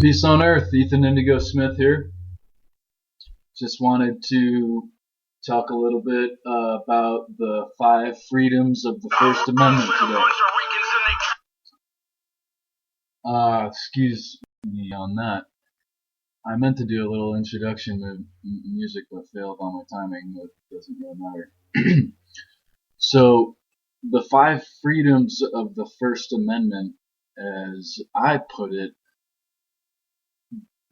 Peace on Earth, Ethan Indigo Smith here. Just wanted to talk a little bit about the 5 freedoms of the First Amendment today. Excuse me on that. I meant to do a little introduction to music but failed on my timing. That doesn't really matter. So, the 5 freedoms of the First Amendment, as I put it,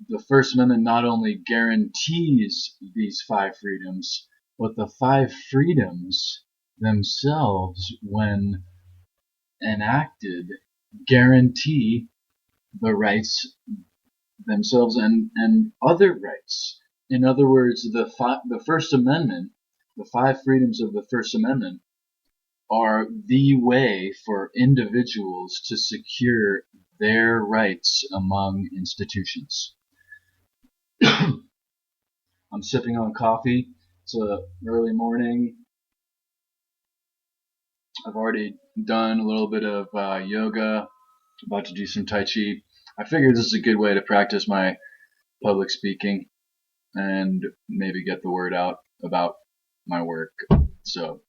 the First Amendment not only guarantees these 5 freedoms, but the 5 freedoms themselves, when enacted, guarantee the rights themselves and other rights. In other words, the First Amendment, the 5 freedoms of the First Amendment, are the way for individuals to secure their rights among institutions. I'm sipping on coffee. It's an early morning. I've already done a little bit of yoga, about to do some Tai Chi. I figured this is a good way to practice my public speaking and maybe get the word out about my work. So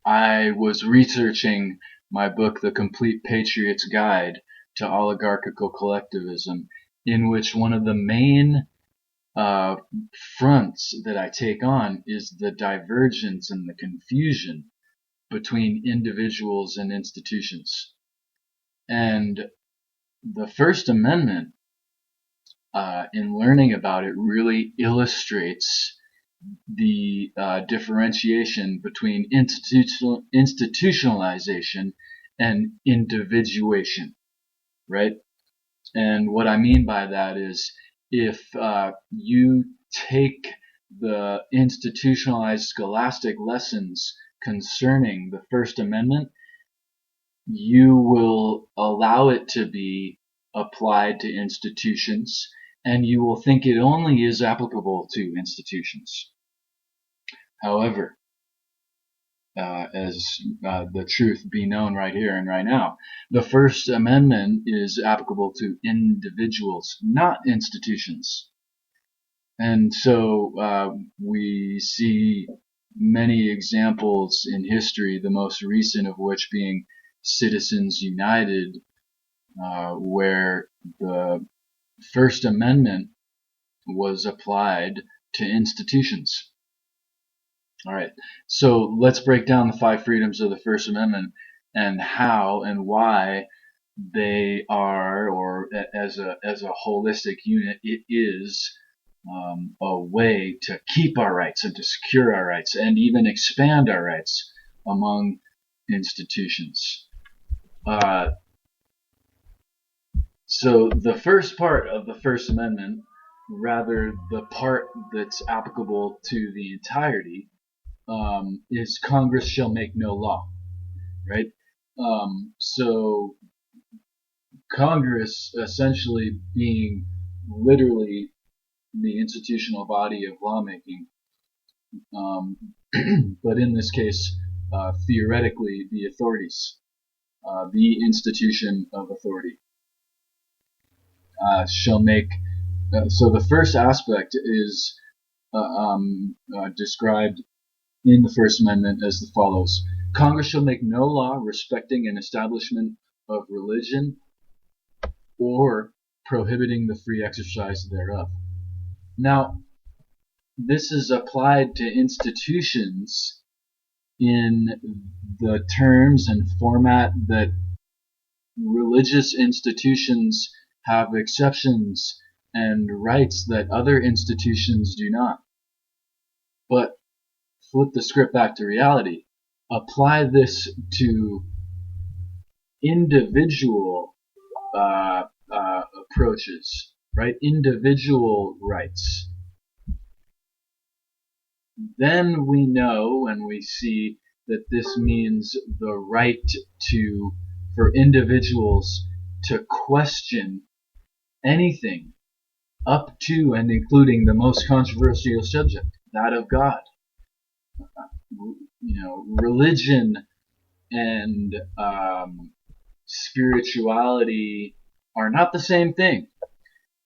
I was researching my book, The Complete Patriot's Guide to Oligarchical Collectivism, in which one of the main fronts that I take on is the divergence and the confusion between individuals and institutions. And the First Amendment, in learning about it, really illustrates the differentiation between institutionalization and individuation, right? And what I mean by that is, if you take the institutionalized scholastic lessons concerning the First Amendment, you will allow it to be applied to institutions, and you will think it only is applicable to institutions. However, as the truth be known right here and right now, the First Amendment is applicable to individuals, not institutions. And so we see many examples in history, the most recent of which being Citizens United, where the First Amendment was applied to institutions. All right, so let's break down the 5 freedoms of the First Amendment and how and why they are, or as a holistic unit, it is a way to keep our rights and to secure our rights and even expand our rights among institutions. So the first part of the First Amendment, rather the part that's applicable to the entirety, is Congress shall make no law, right? So Congress essentially being literally the institutional body of lawmaking, but in this case, theoretically, the authorities, the institution of authority, shall make. So the first aspect is described in the First Amendment as the follows: Congress shall make no law respecting an establishment of religion or prohibiting the free exercise thereof. Now, this is applied to institutions in the terms and format that religious institutions have exceptions and rights that other institutions do not. But flip the script back to reality. Apply this to individual approaches, right? Individual rights. Then we know and we see that this means the right for individuals to question anything up to and including the most controversial subject, that of God. Religion and spirituality are not the same thing.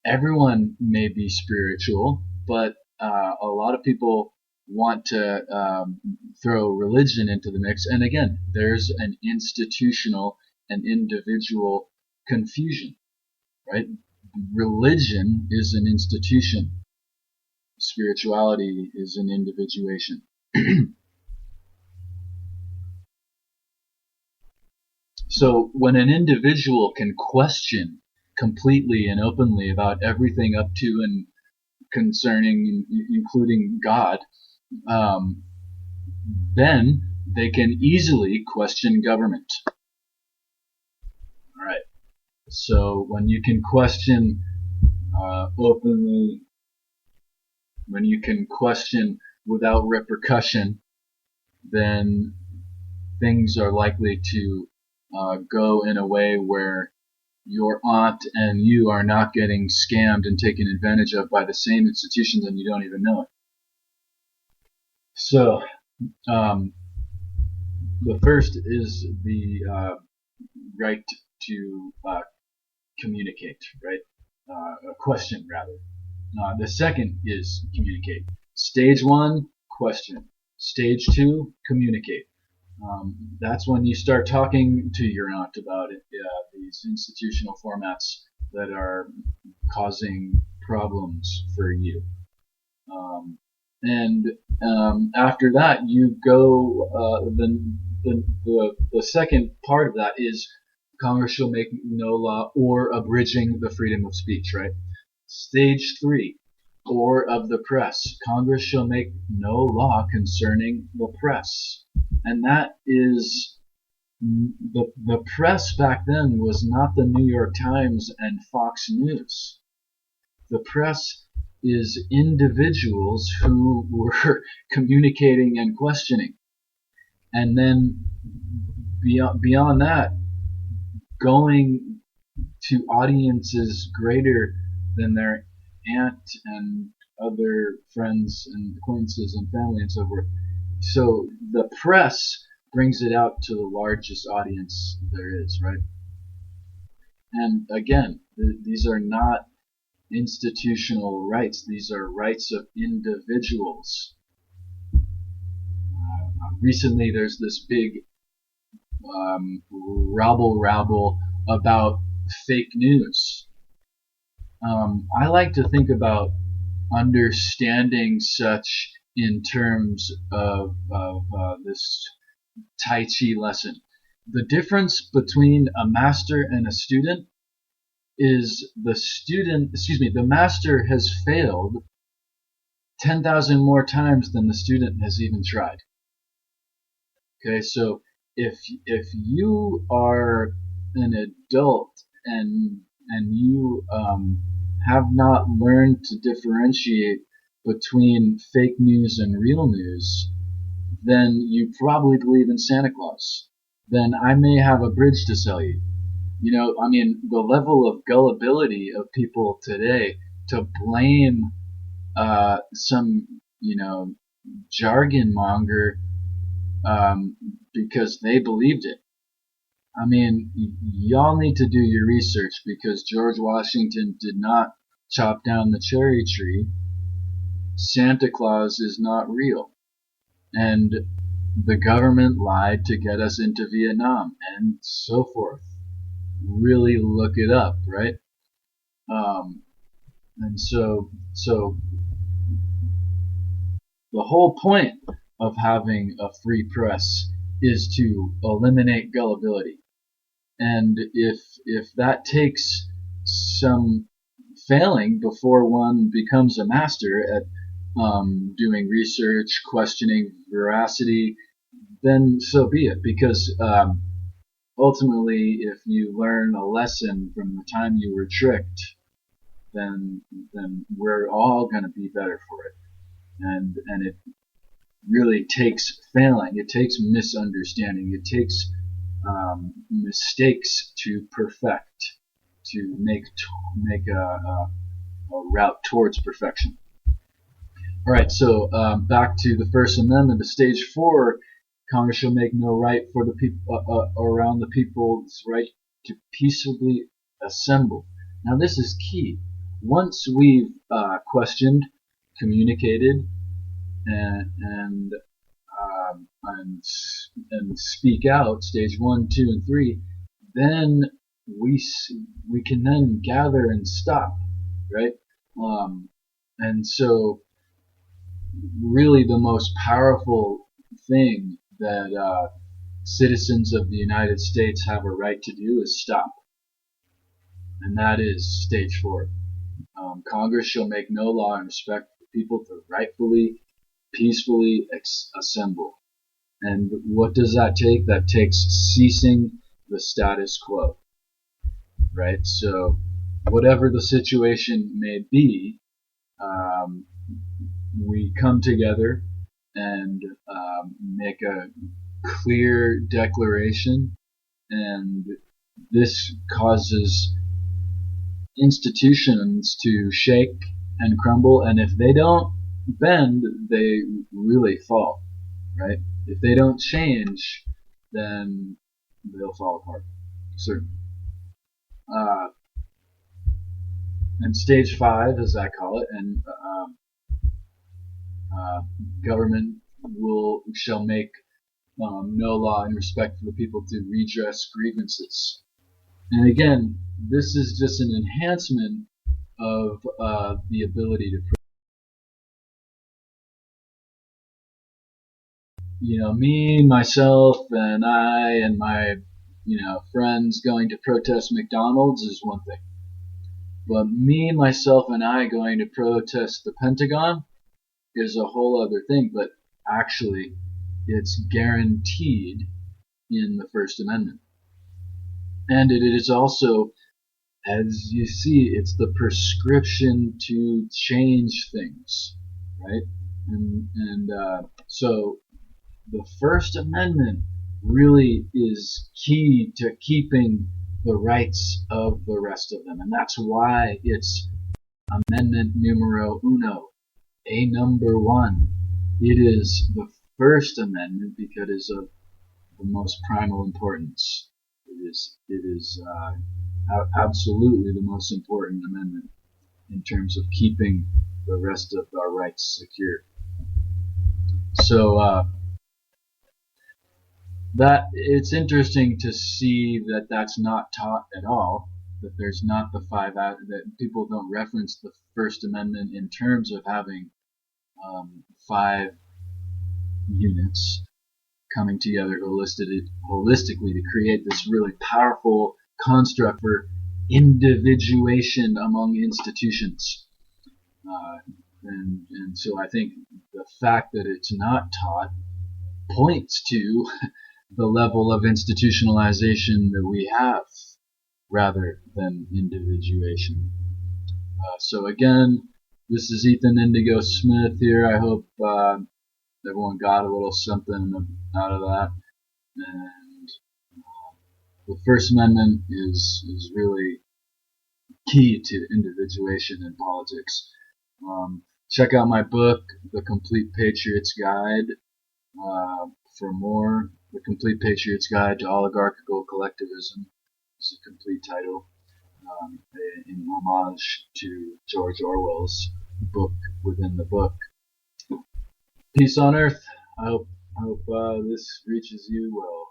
Everyone may be spiritual, but a lot of people want to throw religion into the mix. And again, there's an institutional and individual confusion, right? Religion is an institution. Spirituality is an individuation. So when an individual can question completely and openly about everything up to and concerning, including God, then they can easily question government. All right. So when you can question openly, when you can question without repercussion, then things are likely to go in a way where your aunt and you are not getting scammed and taken advantage of by the same institutions and you don't even know it. So the first is the right to communicate, right? A question, rather. The second is communicate. Stage 1, question. Stage 2, communicate. That's when you start talking to your aunt about it, these institutional formats that are causing problems for you. And after that, you go. The second part of that is Congress shall make no law or abridging the freedom of speech. Right. Stage 3, or of the press. Congress shall make no law concerning the press. And that is the press back then was not the New York Times and Fox News. The press is individuals who were communicating and questioning. And then beyond that, going to audiences greater than their aunt and other friends and acquaintances and family and so forth. So the press brings it out to the largest audience there is, right? And again, these are not institutional rights. These are rights of individuals. Recently, there's this big rabble about fake news. I like to think about understanding such in terms of this Tai Chi lesson. The difference between a master and a student is the master has failed 10,000 more times than the student has even tried. Okay, so if you are an adult and you have not learned to differentiate between fake news and real news, then you probably believe in Santa Claus. Then I may have a bridge to sell you. You know, I mean, the level of gullibility of people today to blame some, jargon monger because they believed it. I mean, y'all need to do your research because George Washington did not chop down the cherry tree. Santa Claus is not real. And the government lied to get us into Vietnam and so forth. Really look it up, right? And so the whole point of having a free press is to eliminate gullibility. And if that takes some failing before one becomes a master at doing research, questioning veracity, then so be it. Because ultimately, if you learn a lesson from the time you were tricked, then we're all going to be better for it. And it really takes failing. It takes misunderstanding. It takes mistakes to perfect, to make a route towards perfection. All right, so back to the First Amendment. The stage 4 Congress shall make no right for the people around the people's right to peaceably assemble. Now this is key. Once we've questioned, communicated, and and speak out, stage 1, 2, and 3, then we can then gather and stop, right? And so, really, the most powerful thing that citizens of the United States have a right to do is stop, and that is stage 4. Congress shall make no law in respect for people to rightfully, peacefully assemble. And what does that take? That takes ceasing the status quo, right? So whatever the situation may be, we come together and make a clear declaration, and this causes institutions to shake and crumble, and if they don't bend, they really fall, right? If they don't change, then they'll fall apart, certainly. And stage 5, as I call it, and government shall make no law in respect for the people to redress grievances. And again, this is just an enhancement of the ability to, me, myself, and I, and my, friends going to protest McDonald's is one thing. But me, myself, and I going to protest the Pentagon is a whole other thing. But actually, it's guaranteed in the First Amendment. And it is also, as you see, it's the prescription to change things, right? And so the First Amendment really is key to keeping the rights of the rest of them. And that's why it's Amendment numero uno, a number 1. It is the First Amendment because it is of the most primal importance. It is absolutely the most important amendment in terms of keeping the rest of our rights secure. So that it's interesting to see that that's not taught at all. That there's not the that people don't reference the First Amendment in terms of having 5 units coming together holistically to create this really powerful construct for individuation among institutions. And so I think the fact that it's not taught points to the level of institutionalization that we have rather than individuation. So again, this is Ethan Indigo Smith here. I hope everyone got a little something out of that. And the First Amendment is really key to individuation in politics. Check out my book, The Complete Patriot's Guide, for more. The Complete Patriot's Guide to Oligarchical Collectivism is a complete title, in homage to George Orwell's book within the book. Peace on earth. I hope this reaches you well.